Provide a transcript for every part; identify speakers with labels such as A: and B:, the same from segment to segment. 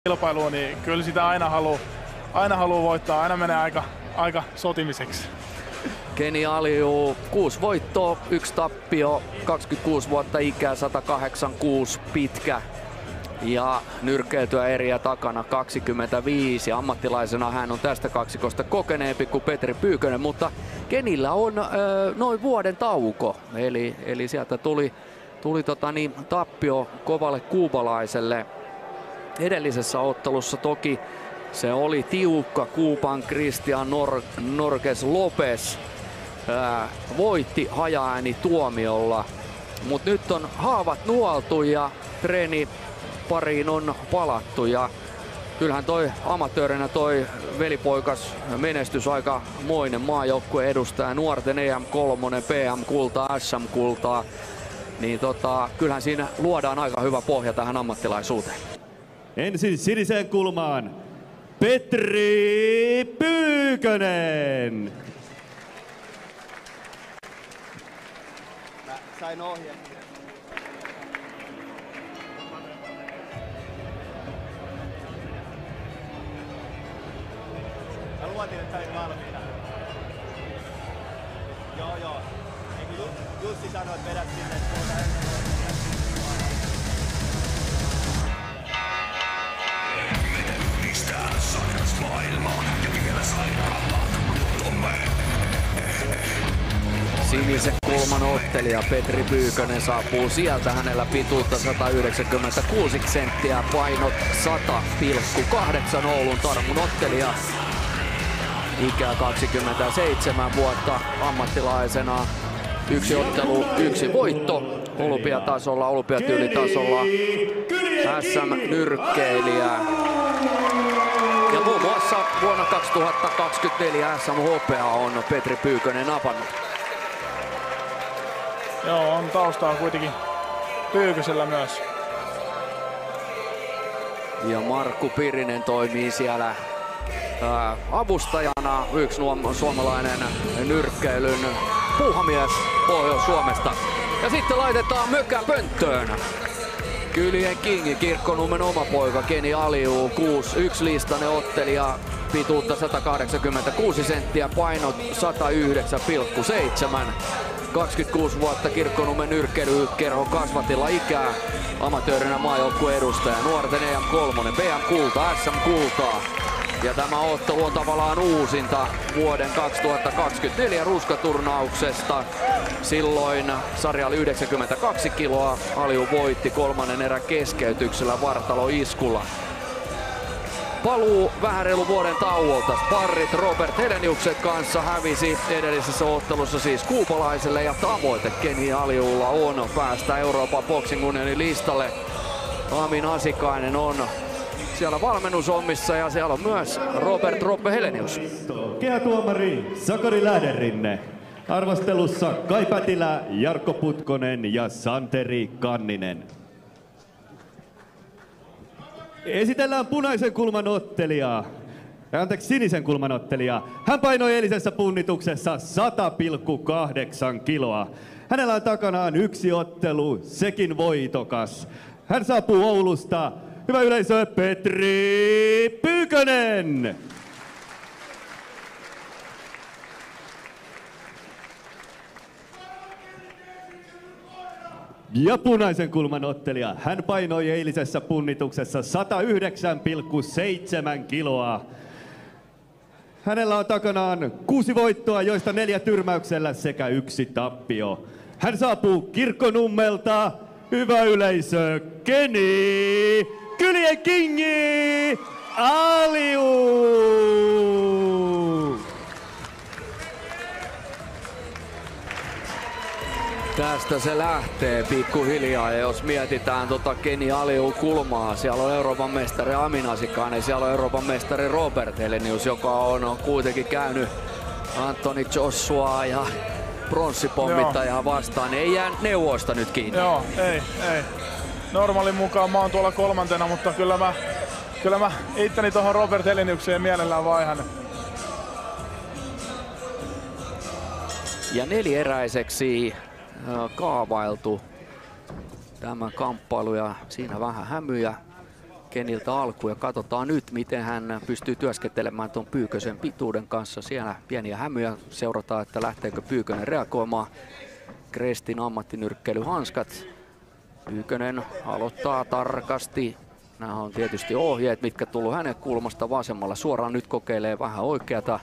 A: kilpailua, niin kyllä sitä aina haluu voittaa, aina menee aika sotimiseksi.
B: Keni Aliu 6 voittoa, 1 tappio, 26 vuotta ikää, 186 pitkä ja nyrkkeiltyä eriä takana 25. Ammattilaisena hän on tästä kaksikosta kokeneempi kuin Petri Pyykönen, mutta Kenillä on noin vuoden tauko, eli sieltä tuli tappio kovalle kuubalaiselle. Edellisessä ottelussa toki se oli tiukka. Kuuban Christian Norges Lopez voitti hajaääni tuomiolla, mutta nyt on haavat nuoltu ja treeni pariin on palattu ja kyllähän toi amatöörinä toi velipoikas menestys aika moinen maajoukkueen edustaja, nuorten EM3, PM-kultaa, SM-kultaa, niin kyllähän siinä luodaan aika hyvä pohja tähän ammattilaisuuteen.
C: Ensin siniseen kulmaan Petri Pyykönen.
D: Mä sain ohjeen. Mä luotin, että sä olit valmiina. Joo. Niin kuin Jussi sanoi, että vedät sinne
B: Sinisen kulman ottelija Petri Pyykönen saapuu sieltä, hänellä pituutta 196 senttiä, painot 100,8 Oulun Tarmun ottelija. Ikää 27 vuotta ammattilaisena, 1 ottelu, 1 voitto olympiatasolla, olympiatyylitasolla, SM-nyrkkeilijä. Ja muun muassa vuonna 2024 SM-hopea on Petri Pyykönen napannut.
A: Joo, on taustaa kuitenkin Pyykkösellä myös.
B: Ja Markku Pirinen toimii siellä avustajana, yksi suomalainen nyrkkeilyn puuhamies Pohjois-Suomesta. Ja sitten laitetaan mökä pönttöön. Kylien Kingi, Kirkkonummen oma poika Keni Aliu, 6'1" listainen ottelija, pituutta 186 senttiä, painot 109,7. 26 vuotta Kirkkonummen nyrkkeilykerhon kasvatilla ikää, amatöörinä maajoukkueen edustaja, nuorten EM3, PM-kulta, SM-kultaa. Ja tämä ottelu on tavallaan uusinta vuoden 2024 ruskaturnauksesta. Silloin sarja oli 92 kiloa, Aliu voitti 3. erän keskeytyksellä vartaloiskulla. Paluu vähän reilu vuoden tauolta. Sparrit Robert Heleniuksen kanssa hävisi edellisessä ottelussa siis kuupalaiselle ja tavoite Keni Aliulla on päästä Euroopan Boxing Unionin listalle. Amin Asikainen on siellä valmennushommissa ja siellä on myös Robert Robbe Helenius.
C: Kehätuomari Sakari Lähderinne. Arvostelussa Kai Pätilä, Jarkko Putkonen ja Santeri Kanninen. Esitellään punaisen kulman ottelija. Sinisen kulman ottelija. Hän painoi eilisessä punnituksessa 100,8 kiloa. Hänellä on takanaan 1 ottelu, sekin voitokas. Hän saapuu Oulusta. Hyvä yleisö, Petri Pyykönen! Ja punaisen kulman ottelija. Hän painoi eilisessä punnituksessa 109,7 kiloa. Hänellä on takanaan 6 voittoa, joista 4 tyrmäyksellä sekä 1 tappio. Hän saapuu Kirkkonummelta. Hyvä yleisö, Keni Kylien Kingi Aliu!
B: Tästä se lähtee pikkuhiljaa ja jos mietitään Keni Aliu kulmaa, siellä on Euroopan mestari Amin Asikainen, siellä on Euroopan mestari Robert Helenius, joka on kuitenkin käynyt Anthony Joshuaa ja pronssipommittajaa vastaan. Ei jää neuvoista nyt kiinni.
A: Joo, ei. Normaalin mukaan mä oon tuolla 3. mutta kyllä mä itteni tuohon Robert Heleniukseen mielellään vaihan.
B: Ja 4-eräiseksi kaavailtu tämä kamppailu ja siinä vähän hämyjä Keniltä alku ja katsotaan nyt, miten hän pystyy työskentelemään tuon Pyykkösen pituuden kanssa. Siellä pieniä hämyjä, seurataan, että lähteekö Pyykkönen reagoimaan. Krestin ammattinyrkkeilyhanskat. Pyykkönen aloittaa tarkasti. Nämä on tietysti ohjeet, mitkä tullut hänen kulmasta vasemmalla. Suoraan nyt kokeilee vähän oikeata.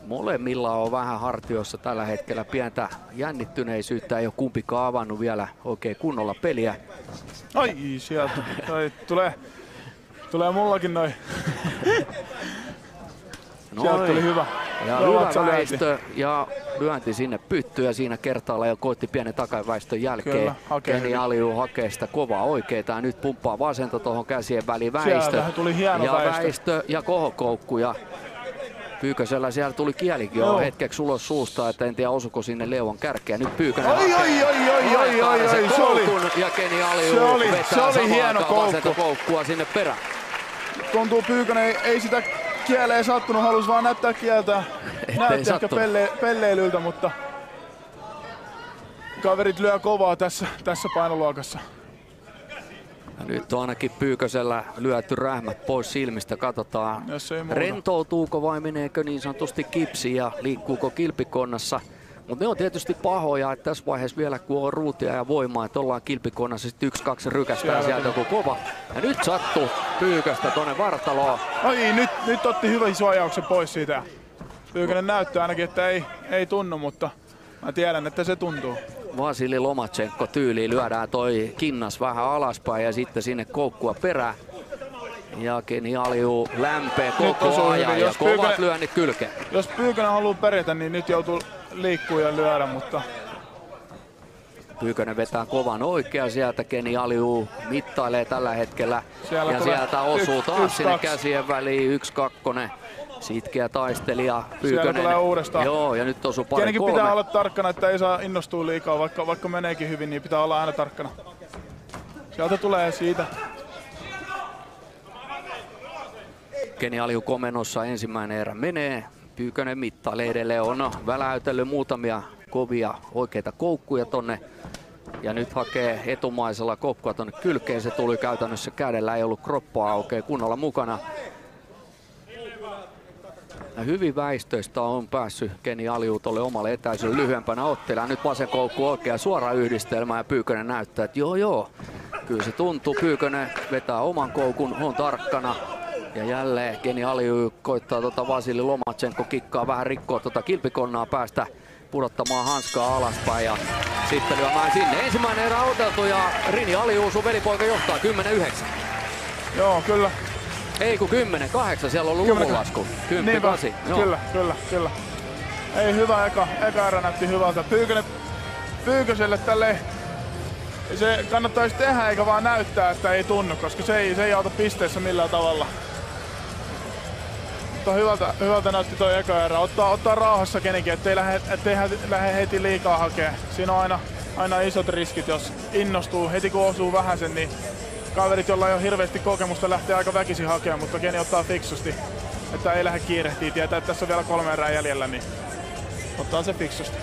B: Molemmilla on vähän hartioissa tällä hetkellä pientä jännittyneisyyttä. Ei ole kumpikaan avannut vielä oikein kunnolla peliä.
A: Ai sieltä. Tulee mullakin noin. Sieltä tuli hyvä.
B: Ja hyvä väistö ja lyönti sinne pyttyyn ja siinä kertaalla jo koitti pienen takaväistön jälkeen. Keni Aliu hakee sitä kovaa oikeeta ja nyt pumppaa vasenta tuohon käsien väliin väistö.
A: Tuli hieno
B: ja väistö ja kohokoukku ja Pyykkösellä siellä tuli kielikin jo hetkeksi ulos suusta, että en tiedä osuko sinne leuan kärkeä. Nyt Pyykkönen hakee sen koukun ja Keni Aliu vetää samaan aikaan vasenta koukkua sinne perään.
A: Tuntuu Pyykkönen ei sitä kieleen sattunut, halusi vaan näyttää kieltä. Näytti ehkä pelleilyltä, mutta kaverit lyö kovaa tässä painoluokassa.
B: Ja nyt on ainakin Pyykkösellä lyöty rähmät pois silmistä. Katsotaan, rentoutuuko vai meneekö niin sanotusti kipsiin ja liikkuuko kilpikonnassa. Mutta ne on tietysti pahoja, että tässä vaiheessa vielä kun on ruutia ja voimaa, että ollaan kilpikonnassa, sitten 1-2 rykästää sieltä joku kova. Ja nyt sattuu Pyykköstä tonne vartaloon.
A: Ai nyt otti hyvän suojauksen pois siitä. Pyykkönen näyttää ainakin, että ei tunnu, mutta mä tiedän, että se tuntuu.
B: Vasili Lomachenko tyyliin lyödään toi kinnas vähän alaspäin ja sitten sinne koukkua perään. Ja Keni Aliu lämpee koko ajan ja kovat lyönnit kylkeen.
A: Jos Pyykkönen haluaa pärjätä, niin nyt joutuu liikkuu ja lyödä, mutta
B: Pyykkönen vetää kovan oikea sieltä. Keni Aliu mittailee tällä hetkellä. Ja sieltä osuu taas sinne käsien väliin 1-2. Sitkeä taistelija Pyykkönen.
A: Siellä tulee uudestaan.
B: Joo, ja nyt osuu pari
A: Kenikin
B: 3.
A: pitää olla tarkkana, että ei saa innostua liikaa, vaikka meneekin hyvin, niin pitää olla aina tarkkana. Sieltä tulee siitä.
B: Keni Aliu komennossa ensimmäinen erä menee. Pyykkönen mittailee edelleen, on väläytellyt muutamia kovia oikeita koukkuja tonne. Ja nyt hakee etumaisella koukkua tonne kylkeen. Se tuli käytännössä kädellä, ei ollut kroppaa oikein kunnolla mukana. Ja hyvin väistöistä on päässyt Keni Aliu tolle omalle etäisyydelle lyhyempänä ottelijana. Nyt vasen koukku oikea suora yhdistelmä ja Pyykkönen näyttää, että joo. Kyllä se tuntuu. Pyykkönen vetää oman koukun, on tarkkana. Ja jälleen Keni Aliu koittaa Vasili Lomachenko kikkaa vähän rikkoa kilpikonnaa päästä pudottamaan hanskaa alaspäin ja sitten lyömään sinne. Ensimmäinen erä oteltu ja Rini Aliu, sun velipoika johtaa 10-9.
A: Joo, kyllä.
B: Ei kun 10-8, siellä on ollut luvunlasku. 10-8.
A: Kyllä. Ei hyvä eka erä näytti hyvältä. Pyykköselle tälleen se kannattaisi tehdä eikä vaan näyttää, että ei tunnu, koska se ei auta pisteessä millään tavalla. Mutta hyvältä näytti toi eka erä. Ottaa rauhassa Kenikin, ettei lähde heti liikaa hakee. Siinä on aina isot riskit, jos innostuu. Heti kun osuu vähän sen, niin kaverit, joilla ei ole hirveästi kokemusta, lähtee aika väkisin hakemaan, mutta Keni ottaa fiksusti. Että ei lähde kiirehtiä, tietää, että tässä on vielä 3 erää jäljellä, niin ottaa se fiksusti.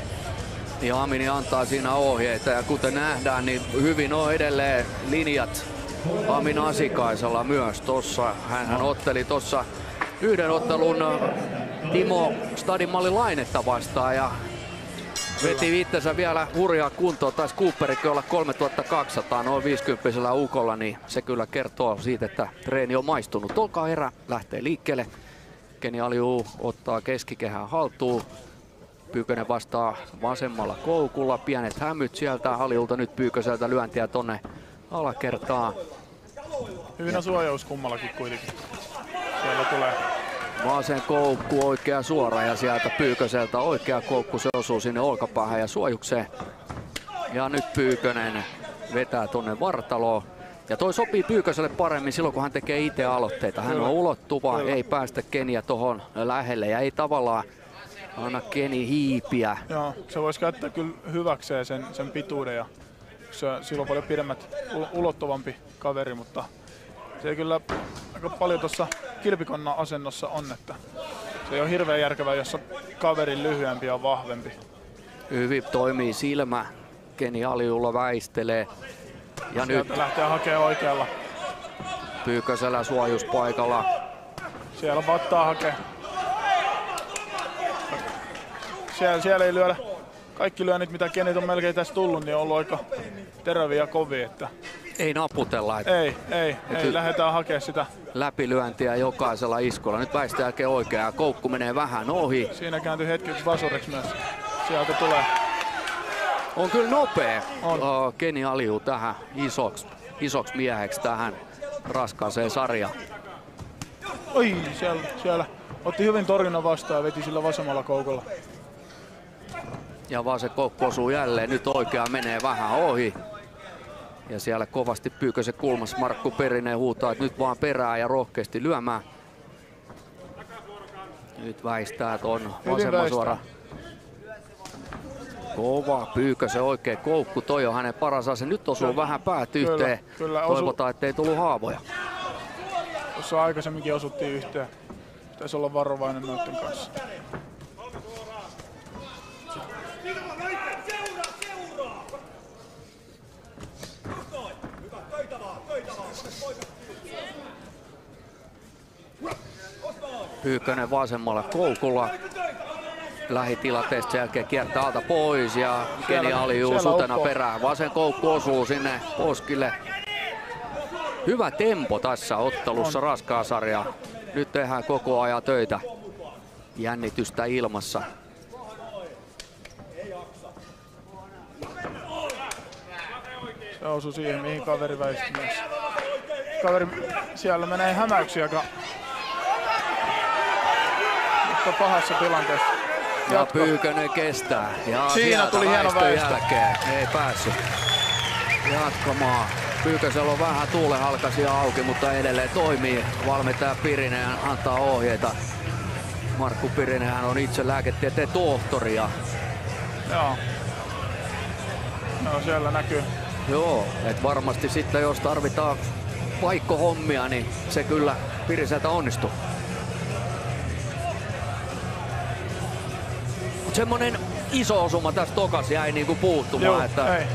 B: Ja Amini antaa siinä ohjeita ja kuten nähdään, niin hyvin on edelleen linjat Amin Asikaisella myös tossa. Hän otteli tossa yhden ottelun Timo Stadin-Malli Lainetta vastaan ja veti itsensä vielä hurjaa kuntoon. Taisi Cooperikin olla 3200 noin 50 ukolla, niin se kyllä kertoo siitä, että treeni on maistunut. Toka erä lähtee liikkeelle. Keni Aliu ottaa keskikehän haltuun. Pyykkönen vastaa vasemmalla koukulla. Pienet hämyt sieltä Aliulta, nyt Pyykköseltä lyöntiä tonne alakertaan.
A: Hyvin suojaus kummallakin kuitenkin. Siellä tulee
B: vasen koukku oikea suora ja sieltä Pyykköseltä oikea koukku, se osuu sinne olkapäähän ja suojukseen. Ja nyt Pyykkönen vetää tonne vartaloon. Ja toi sopii Pyykköselle paremmin silloin, kun hän tekee itse aloitteita. Hän on ulottuva, ei päästä Keniä tohon lähelle ja ei tavallaan anna Keni hiipiä.
A: Joo, se voisi käyttää kyllä hyväkseen sen pituuden ja silloin paljon pidemmät, ulottuvampi kaveri, mutta se kyllä aika paljon tuossa kilpikonnan asennossa on, että se ei ole hirveän järkevää, jos kaverin lyhyempi ja vahvempi.
B: Hyvin toimii silmä, Keni Aliulla väistelee. Ja
A: sieltä nyt lähtee hakemaan
B: Pyykkösellä suojuspaikalla.
A: Siellä vattaa hakee. Siellä ei lyödä. Kaikki lyönnit mitä Kenit on melkein tässä tullut, niin on ollut aika teräviä ja kovia. Että
B: Ei naputella.
A: ei. Lähdetään hakemaan sitä.
B: Läpilyöntiä jokaisella iskolla. Nyt väistö jälkeen oikea ja koukku menee vähän ohi.
A: Siinä kääntyy hetkeksi vasuriksi myös. Sieltä tulee.
B: On kyllä nopea.
A: On.
B: Keni Aliu tähän isoksi mieheksi tähän raskaaseen sarjaan.
A: Oi, siellä otti hyvin torjunnan vastaan ja veti sillä vasemmalla koukolla.
B: Ja vasen koukku osuu jälleen. Nyt oikea menee vähän ohi. Ja siellä kovasti Pyykkösen kulmassa Markku Perinen huutaa, että nyt vaan perää ja rohkeasti lyömään. Nyt väistää ton vasemman suora. Kova Pyykkösen oikea koukku. Toi on hänen paras ase. Nyt osuu vähän päät yhteen.
A: Kyllä,
B: Toivotaan, ettei tullut haavoja.
A: Tuossa aikaisemminkin osuttiin yhteen. Pitäisi olla varovainen noiden kanssa.
B: Pyykkönen vasemmalla koukulla. Lähitilanteesta sen jälkeen kiertää alta pois ja Keni Aliu sutena perään. Vasen koukku osuu sinne poskille. Hyvä tempo tässä ottelussa, raskaa sarja. Nyt tehdään koko ajan töitä. Jännitystä ilmassa.
A: Se osui siihen, mihin kaveri väisti myös. Kaveri siellä menee hämäyksiä, mutta pahassa tilanteessa.
B: Ja Pyykkönen kestää. Ja
A: siinä tuli hieno väistö.
B: Ei päässyt jatkamaan. Pyykkösellä on vähän tuulenhalkaisia auki, mutta edelleen toimii. Valmentaja Pirinen antaa ohjeita. Markku Pirinenhän on itse lääketieteen tohtori.
A: Joo, siellä näkyy.
B: Joo, et varmasti sitten jos tarvitaan paikkohommia, niin se kyllä Piriseltä onnistuu. Semmonen iso osuma tässä tokas jäi niinku puuttumaan.
A: Joo,
B: että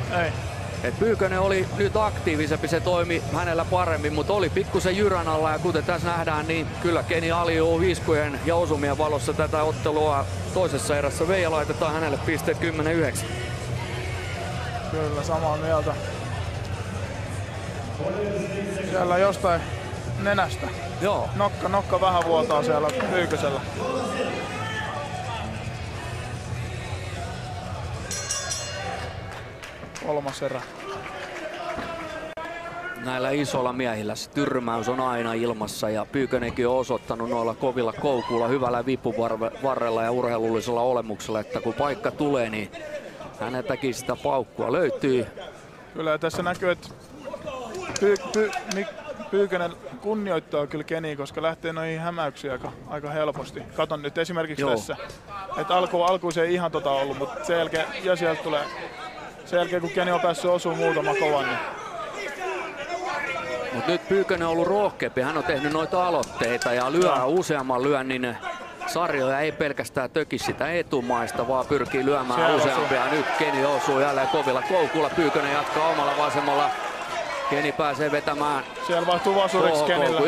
B: Et Pyykkönen oli nyt aktiivisempi, se toimi hänellä paremmin, mutta oli pikkusen jyrän alla ja kuten tässä nähdään, niin kyllä Keni Aliu hiskujen ja osumien valossa tätä ottelua toisessa erässä vei ja laitetaan hänelle pisteet 10-9.
A: Kyllä, samaa mieltä. Siellä jostain nenästä.
B: Joo.
A: Nokka vähän vuotaa siellä Pyykkösellä. Kolmas erä.
B: Näillä isoilla miehillä se tyrmäys on aina ilmassa ja Pyykkönenkin on osoittanut noilla kovilla koukuilla, hyvällä vipuvarrella ja urheilullisella olemuksella, että kun paikka tulee, niin häneltäkin sitä paukkua löytyy.
A: Kyllä tässä näkyy, että Pyykkönen kunnioittaa kyllä Keniä, koska lähtee noihin hämäyksiin aika helposti. Katon nyt esimerkiksi tässä, että alkuun se ei ihan ollut, mutta sen jälkeen, ja sieltä tulee, sen jälkeen kun Keni on päässyt osumaan muutama kovan, niin
B: Mut nyt Pyykkönen on ollut rohkeampi, hän on tehnyt noita aloitteita ja lyö useamman lyönnin sarjoja, ei pelkästään töki sitä etumaista, vaan pyrkii lyömään siellä useampia. Osuu. Nyt Keni osuu jälleen kovilla koukulla, Pyykkönen jatkaa omalla vasemmalla. Keni pääsee vetämään.
A: Siellä vaihtuu vasuriksi Kenillä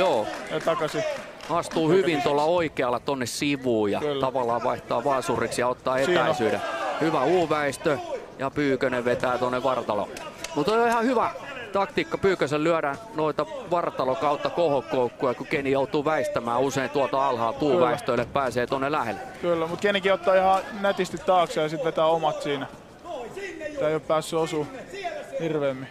A: ja takaisin.
B: Astuu hyvin tuolla oikealla tonne sivuun ja tavallaan vaihtaa vasuriksi ja ottaa etäisyyden. Hyvä U-väistö ja Pyykkönen vetää tonne vartaloon. Mutta on ihan hyvä taktiikka Pyykkösen lyödä noita vartalo kautta kohokoukkuja, kun Keni joutuu väistämään usein tuolta alhaalta U-väistöille, pääsee tonne lähelle.
A: Kyllä, mutta Kenikin ottaa ihan nätisti taakse ja sitten vetää omat siinä. Tää ei ole päässyt osumaan hirveämmin.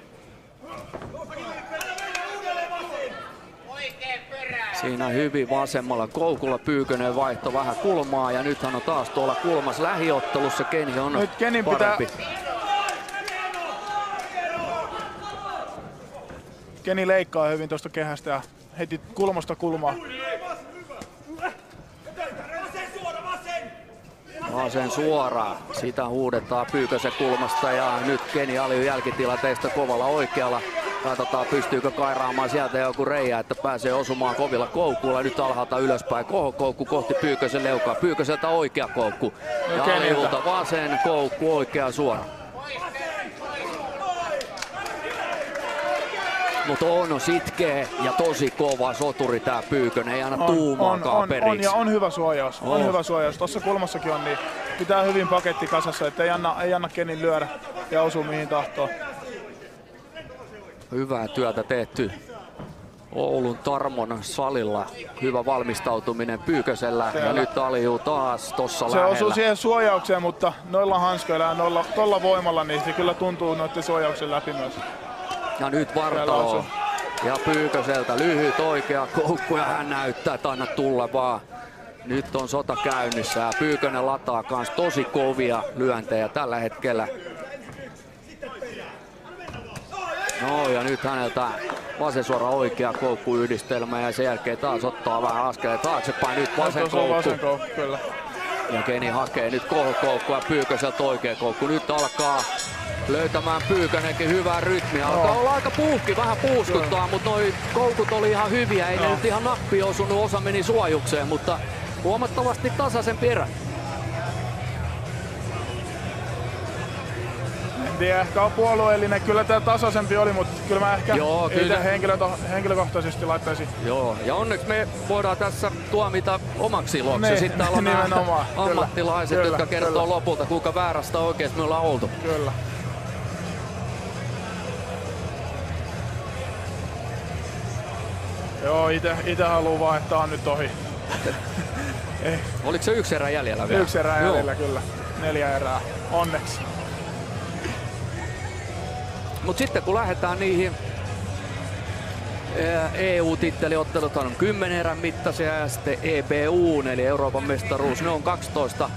B: Siinä hyvin vasemmalla koukulla Pyykkönen vaihto vähän kulmaa ja nythän on taas tuolla kulmassa lähiottelussa. Keni on
A: nyt Kenin
B: parempi.
A: Keni leikkaa hyvin tuosta kehästä ja heti kulmasta kulmaan.
B: Vasen suoraan. Sitä huudetaan Pyykkösen kulmasta ja nyt Keni Aliu jälkitilanteesta kovalla oikealla. Katsotaan pystyykö kairaamaan sieltä joku reijä, että pääsee osumaan kovilla koukulla. Nyt alhaalta ylöspäin kohokoukku kohti Pyykkösen leukaa. Pyykköseltä oikea koukku. Ja Aliulta vasen koukku oikea suora. Mutta on sitkeä ja tosi kova soturi tää Pyykkönen, ei anna tuumaakaan periksi.
A: Ja on hyvä suojaus, on hyvä suojaus. Tuossa kulmassakin on, niin pitää hyvin paketti kasassa, ettei anna Kenin lyödä ja osuu mihin tahtoo.
B: Hyvää työtä tehty Oulun Tarmon salilla. Hyvä valmistautuminen Pyykkösellä ja nyt Aliu taas tossa
A: se
B: lähellä.
A: osuu siihen suojaukseen, mutta noilla hanskoilla ja tolla voimalla niin se kyllä tuntuu noiden suojauksen läpi myös.
B: Ja nyt Vartalo ja Pyykköseltä lyhyt oikea koukku ja hän näyttää, että anna tulla vaan. Nyt on sota käynnissä ja Pyykkönen lataa kans tosi kovia lyöntejä tällä hetkellä. No ja nyt häneltä vasensuora oikea koukkuyhdistelmä ja sen jälkeen taas ottaa vähän askeleen taaksepäin. Nyt vasen koukku.
A: Kyllä.
B: Ja Keni hakee nyt koukku ja Pyykköseltä oikea koukku. Nyt alkaa löytämään Pyykkönenkin hyvää rytmiä. Alkaa olla aika puhki, vähän puuskuttaa, mutta noi koukut oli ihan hyviä. Ei ne nyt ihan nappiin osunut, osa meni suojukseen, mutta huomattavasti tasaisempi erä.
A: En tiedä, ehkä on puolueellinen. Kyllä tää tasaisempi oli, mutta kyllä mä ehkä henkilökohtaisesti laittaisin.
B: Joo, ja onneksi me voidaan tässä tuomita omaksi iloksi.
A: Ne,
B: sitten täällä on nämä ammattilaiset,
A: kyllä,
B: jotka kertoo lopulta, kuinka väärästä oikeesti me ollaan oltu.
A: Kyllä. Joo, ite haluu vaan, että tää on nyt ohi.
B: Oliko se yksi erä jäljellä vielä?
A: Yksi erä jäljellä, kyllä. 4 erää. Onneksi.
B: Mut sitten kun lähdetään niihin EU-titteliotteluthan on 10 erän mittaisia ja sitten EBU eli Euroopan mestaruus, ne on 12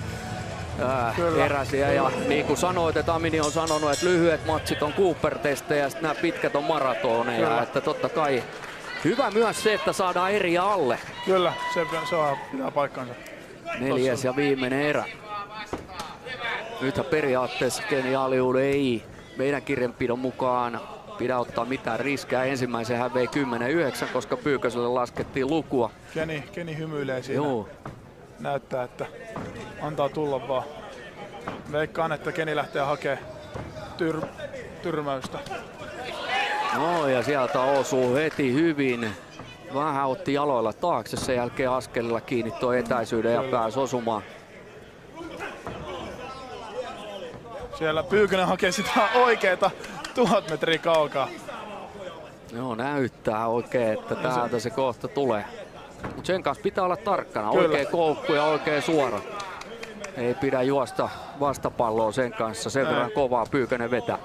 B: eräsiä. Ja niin kuin sanoit, että Amini on sanonut, että lyhyet matsit on Cooper-testejä ja nämä pitkät on maratoneja. Kyllä. Että totta kai hyvä myös se, että saadaan eriä alle.
A: Kyllä, se on pitää paikkansa.
B: 4. ja viimeinen erä. Nythän periaatteessa Keni Aliu ei meidän kirjanpidon mukaan pidä ottaa mitään riskejä. Ensimmäisen hän vei 10-9, koska Pyykköselle laskettiin lukua.
A: Keni hymyilee siinä.
B: Joo.
A: Näyttää, että antaa tulla vaan. Veikkaan, että Keni lähtee hakemaan tyrmäystä.
B: No ja sieltä osuu heti hyvin. Vähän otti jaloilla taakse, sen jälkeen askelilla kiinni tuo etäisyyden ja pääsi osumaan.
A: Siellä Pyykkönen hakee sitä oikeeta 1000 metriä kaukaa.
B: Joo, näyttää oikein, että täältä se kohta tulee. Mut sen kanssa pitää olla tarkkana.
A: Kyllä.
B: Oikea koukku ja oikea suora. Ei pidä juosta vastapalloa sen kanssa. Sen verran kovaa Pyykkönen vetää.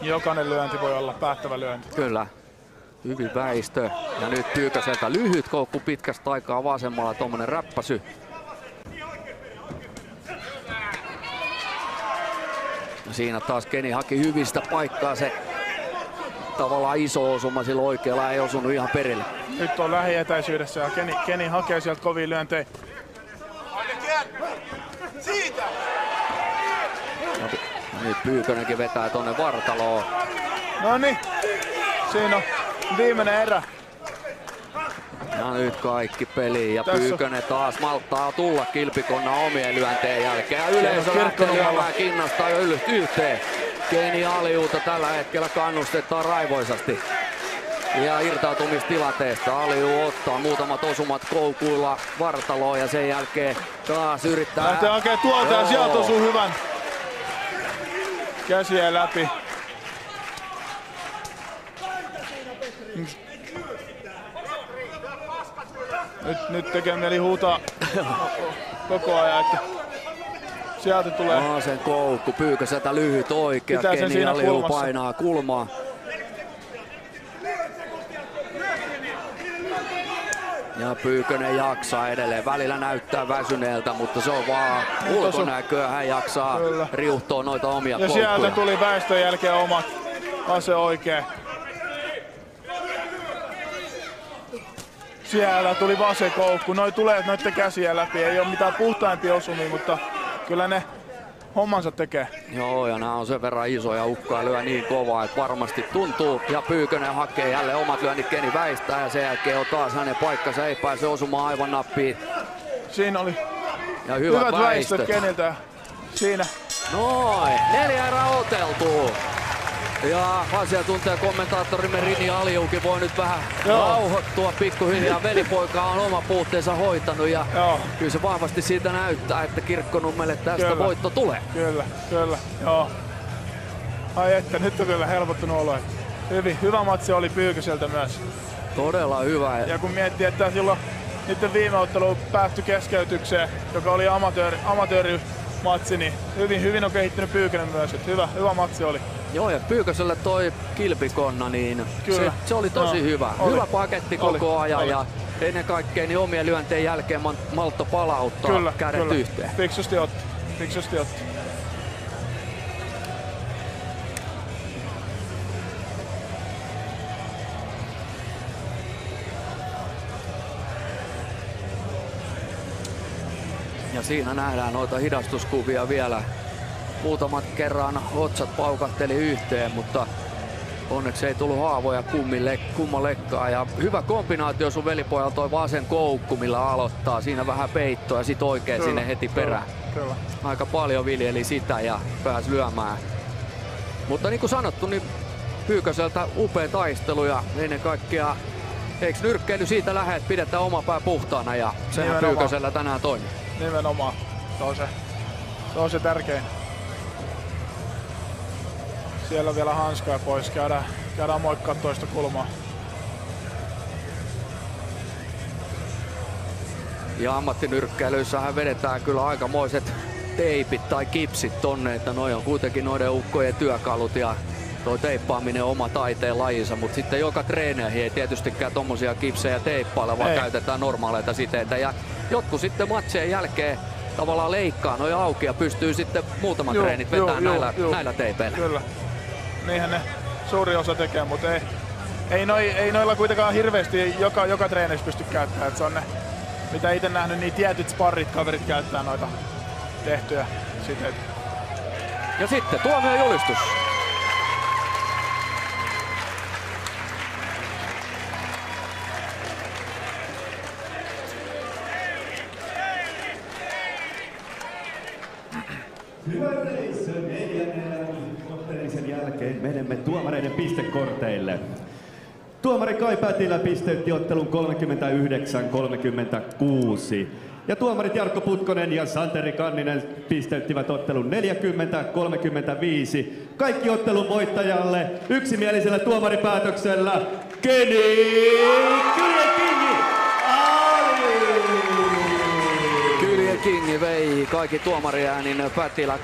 A: Jokainen lyönti voi olla päättävä lyönti.
B: Kyllä. Hyvin väistö. Ja nyt Pyykköseltä lyhyt koukku pitkästä aikaa vasemmalla. Tommonen räppäsy. Siinä taas Keni haki hyvin sitä paikkaa, se tavallaan iso osuma sillä oikealla ei osunut ihan perille.
A: Nyt on lähietäisyydessä ja Keni hakee sieltä kovia lyöntejä.
B: Ja nyt Pyykkönenkin vetää tonne Vartaloon.
A: Noniin, siinä on viimeinen erä.
B: Ja nyt kaikki peliin ja
A: Tässä
B: Pyykkönen taas malttaa tulla Kilpikonna omien lyönteen jälkeen. Ja yleisö lähtee lyömään kinnasta jo yhteen. Keni Aliuta tällä hetkellä kannustetaan raivoisasti. Ja irtautumistilanteesta Aliu ottaa muutamat osumat koukuilla Vartaloon ja sen jälkeen taas yrittää...
A: Lähtee hakemaan tuolta ja sieltä osuu hyvän. Käsiä läpi. Nyt tekee mieli huutaa koko ajan, että sieltä tulee.
B: Sen koukku, Pyykköseltä lyhyt oikea, Keni Aliu painaa kulmaa. Ja Pyykkönen jaksaa edelleen. Välillä näyttää väsyneeltä, mutta se on vaan ulkonäköä. Hän jaksaa riuhtoa noita omia koukkuja.
A: Ja sieltä tuli väistön jälkeen omat ase oikein. Siellä tuli vasen koukku. Noi tulee noitten käsiä läpi. Ei ole mitään puhtaimpia osumia, mutta kyllä ne hommansa tekee.
B: Joo, ja nämä on sen verran isoja ukkoja, lyö niin kovaa, että varmasti tuntuu. Ja Pyykkönen hakee jälleen omat lyönnit, Keni väistää ja sen jälkeen on taas hänen paikkansa, ei pääse osumaan aivan nappiin.
A: Siinä oli
B: ja hyvät
A: väistöt Keniltä. Siinä.
B: Noin, 4 erää oteltuu. Ja asiantuntijakommentaattorimme Rini Aliukin voi nyt vähän rauhoittua pikkuhiljaa. Velipoika on oma puutteensa hoitanut ja kyllä se vahvasti siitä näyttää, että Kirkkonummelle tästä voitto tulee.
A: Kyllä, joo. Ai että, nyt on kyllä helpottunut olo. Hyvä matsi oli Pyyköseltä myös.
B: Todella hyvä.
A: Ja kun miettii, että silloin niiden viime ottelu päättyi keskeytykseen, joka oli amatöörimatsi, niin hyvin on kehittynyt Pyykönen myös. Hyvä matsi oli.
B: Joo, ja Pyyköselle toi kilpikonna, niin se oli tosi hyvä. Hyvä paketti koko ajan ja ennen kaikkea niin omien lyönteen jälkeen maltto palauttaa kädet yhteen.
A: Fiksusti otti.
B: Ja siinä nähdään noita hidastuskuvia vielä. Muutamat kerran otsat paukahteli yhteen, mutta onneksi ei tullut haavoja kummallekaan. Ja hyvä kombinaatio sun velipojalla toi vasen koukku, millä aloittaa. Siinä vähän peittoa ja sit oikein sinne heti perään.
A: Kyllä.
B: Aika paljon viljeli sitä ja pääsi lyömään. Mutta niin kuin sanottu, niin Pyyköseltä upea taistelu ja ennen kaikkea eikö nyrkkeily siitä lähde, että pidetään oma pää puhtaana ja sehän Pyykösellä tänään toimii.
A: Nimenomaan. Se on se tärkein. Siellä on vielä hanskaa pois. Käydään moikkaa toista kulmaa.
B: Ja ammattinyrkkeilyissähän vedetään kyllä aikamoiset teipit tai kipsit tonne, että noi on kuitenkin noiden ukkojen työkalut ja toi teippaaminen on oma taiteen lajinsa, mutta sitten joka treeneihin ei tietystikään tommosia kipsejä teippailla, vaan käytetään normaaleita siteitä. Ja jotkut sitten matsien jälkeen tavallaan leikkaa noi auki ja pystyy sitten muutamat treenit vetämään näillä teipeillä.
A: Kyllä. Niinhän ne suuri osa tekee, mutta ei noilla kuitenkaan hirveästi joka treenissä pysty käyttämään. Et se on ne, mitä itse nähnyt, niin tietyt sparrit kaverit käyttää noita tehtyjä siteitä.
B: Ja sitten tuomiojulistus.
C: Hyvä yleisö, neljännen otteellisen jälkeen menemme tuomareiden pistekorteille. Tuomari Kai Pätilä pisteytti ottelun 39-36. Ja tuomarit Jarkko Putkonen ja Santeri Kanninen pisteyttivät ottelun 40-35. Kaikki ottelun voittajalle yksimielisellä tuomaripäätöksellä
B: Kingi vei kaikki tuomariäänin Pätilä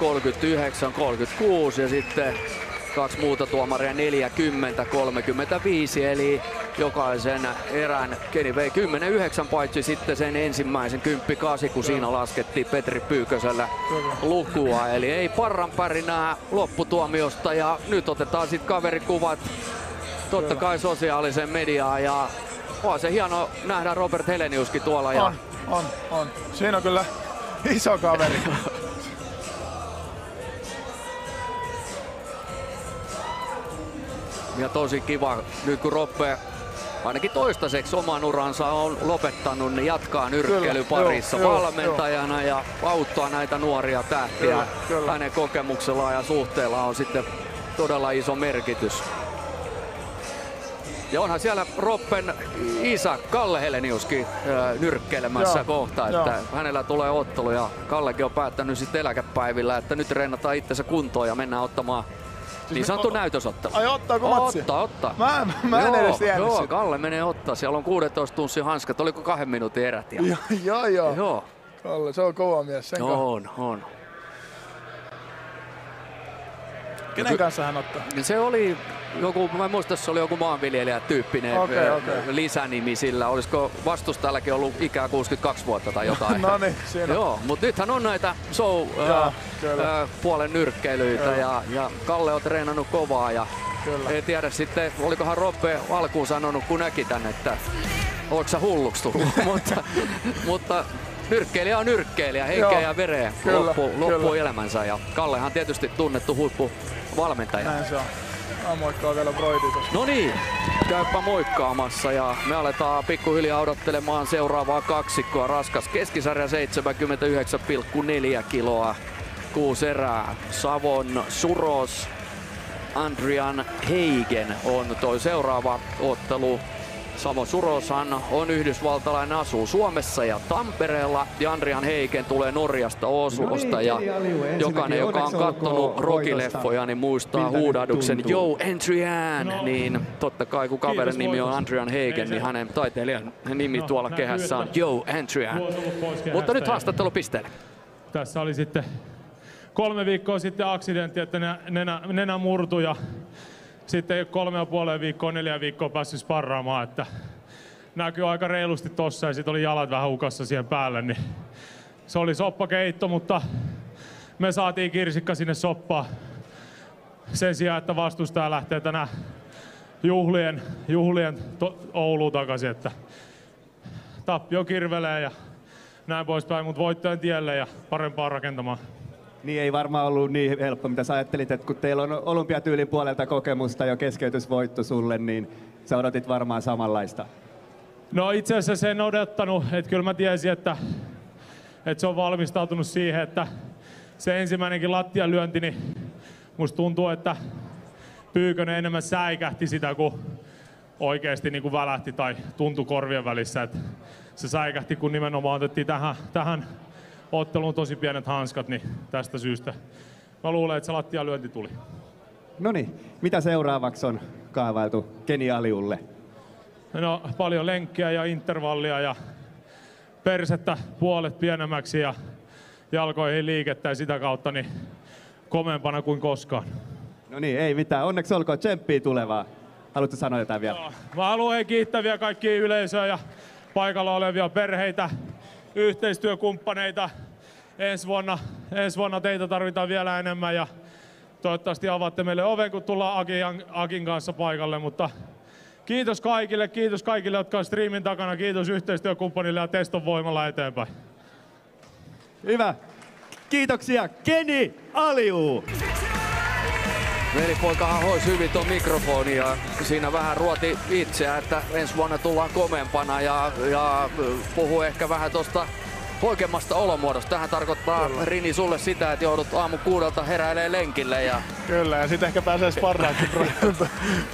B: 39-36 ja sitten kaksi muuta tuomaria 40-35, eli jokaisen erän Keni vei 10-9 paitsi sitten sen ensimmäisen 10-8, kun siinä laskettiin Petri Pyykösellä lukua. Eli ei parran pärinää lopputuomiosta ja nyt otetaan sitten kaverikuvat totta kai sosiaaliseen mediaan ja on se hieno nähdä Robert Heleniuskin tuolla.
A: On. Siinä on kyllä iso kaveri.
B: Ja tosi kiva, nyt kun Roppe ainakin toistaiseksi oman uransa on lopettanut, niin jatkaa nyrkkeilyparissa valmentajana ja auttaa näitä nuoria tähtiä. Kyllä. Hänen kokemuksellaan ja suhteella on sitten todella iso merkitys. Ja onhan siellä Roppen isä Kalle Heleniuskin nyrkkeilemässä kohta, että hänellä tulee ottelu ja Kallekin on päättänyt sitten eläkepäivillä, että nyt rennataan itsensä kuntoon ja mennään ottamaan niin sanottu näytösottelu.
A: Ai ottaako matsi?
B: Ottaa.
A: Mä en edes tiennyt
B: sitä. Kalle menee ottaa. Siellä on 16 tunssin hanskat. Oliko 2 minuutin erät?
A: Joo. Kalle, se on kova mies.
B: On.
A: Kenen kanssa hän ottaa?
B: Se oli joku, mä en muista, se oli joku maanviljelijätyyppinen lisänimi sillä. Olisiko vastustajallakin ollut ikää 62 vuotta tai jotain?
A: No niin, siinä.
B: Joo, mutta nythän on näitä puolen nyrkkeilyitä ja Kalle on treenannut kovaa ja ei tiedä sitten, olikohan Robbe alkuun sanonut kun näki tän, että ootko sä hulluksi tullut, mutta nyrkkeilijä on nyrkkeilijä, henkeä ja vereä loppuu elämänsä ja Kallehan tietysti tunnettu huippuvalmentaja.
A: Näin se on. Mä moikkaan vielä Broidi tossa.
B: No niin, käypä moikkaamassa ja me aletaan pikkuhiljaa odottelemaan seuraavaa kaksikkoa. Raskas keskisarja 79,4 kiloa. 6 erää. Savon Suros Adrian Heigen on toi seuraava ottelu. Samo Surosan on yhdysvaltalainen, asuu Suomessa ja Tampereella. Ja Adrian Heigen tulee Norjasta Oslosta. Ja jokainen, joka on katsonut Rocky-leffoja, niin muistaa huudahduksen Yo Adrian! Niin totta kai kun kaverin nimi on Adrian Heigen, niin hänen taiteilijan nimi tuolla kehässä on Yo Adrian. Mutta nyt haastattelupisteelle.
E: Tässä oli sitten 3 viikkoa sitten aksidentti, että nenä murtui ja sitten 3,5 viikkoa, 4 viikkoa päässyt sparraamaan, että näkyy aika reilusti tossa ja sitten oli jalat vähän hukassa siihen päälle, niin se oli soppakeitto, mutta me saatiin kirsikka sinne soppaan sen sijaan, että vastustaja lähtee tänään juhlien Ouluun takaisin, että tappio kirvelee ja näin poispäin, mutta voittojen tielle ja parempaa rakentamaan.
C: Niin ei varmaan ollut niin helppo, mitä sä ajattelit, että kun teillä on olympiatyylin puolelta kokemusta jo keskeytysvoitto sulle, niin sä odotit varmaan samanlaista.
E: No itse asiassa en odottanut, että kyllä mä tiesin, että se on valmistautunut siihen, että se ensimmäinenkin lattialyönti, niin musta tuntuu, että Pyykkönen enemmän säikähti sitä, kuin oikeasti niin kuin välähti tai tuntui korvien välissä. Että se säikähti, kun nimenomaan otettiin tähän otteluun tosi pienet hanskat, niin tästä syystä mä luulen, että se lattialyönti tuli.
C: Noniin, mitä seuraavaksi on kaavailtu Keni Aliulle?
E: No paljon lenkkiä ja intervallia ja persettä puolet pienemmäksi ja jalkoihin liikettä ja sitä kautta niin komeampana kuin koskaan.
C: No niin, ei mitään. Onneksi olkoon, tsemppii tulevaa. Haluatko sanoa jotain vielä?
E: Joo, mä haluan kiittää vielä kaikkia yleisöä ja paikalla olevia perheitä, yhteistyökumppaneita. Ensi vuonna teitä tarvitaan vielä enemmän ja toivottavasti avaatte meille oven, kun tullaan Akin kanssa paikalle. Mutta kiitos kaikille, jotka on striimin takana. Kiitos yhteistyökumppanille ja Teston voimalla eteenpäin.
C: Hyvä. Kiitoksia, Keni Aliu!
B: Velipoikahan hoisi hyvin tuon mikrofonin ja siinä vähän ruoti itseä, että ensi vuonna tullaan komeampana ja puhuu ehkä vähän tuosta poikemmasta olomuodosta. Tähän tarkoittaa, Rini, sulle sitä, että joudut aamu 6 heräilee lenkille. Ja...
A: Kyllä, ja sitten ehkä pääsee sparraakin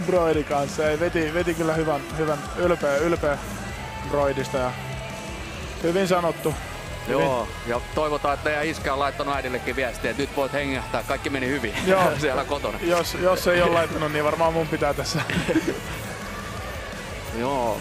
A: Broidin kanssa. Veti kyllä hyvän ylpeä Broidista ja hyvin sanottu.
B: Joo, ja toivotaan, että teidän iskä on laittanut äidillekin viestiä, että nyt voit hengähtää, kaikki meni hyvin.
A: Joo.
B: Siellä kotona.
A: Jos ei ole laittanut, niin varmaan mun pitää tässä.
B: Joo.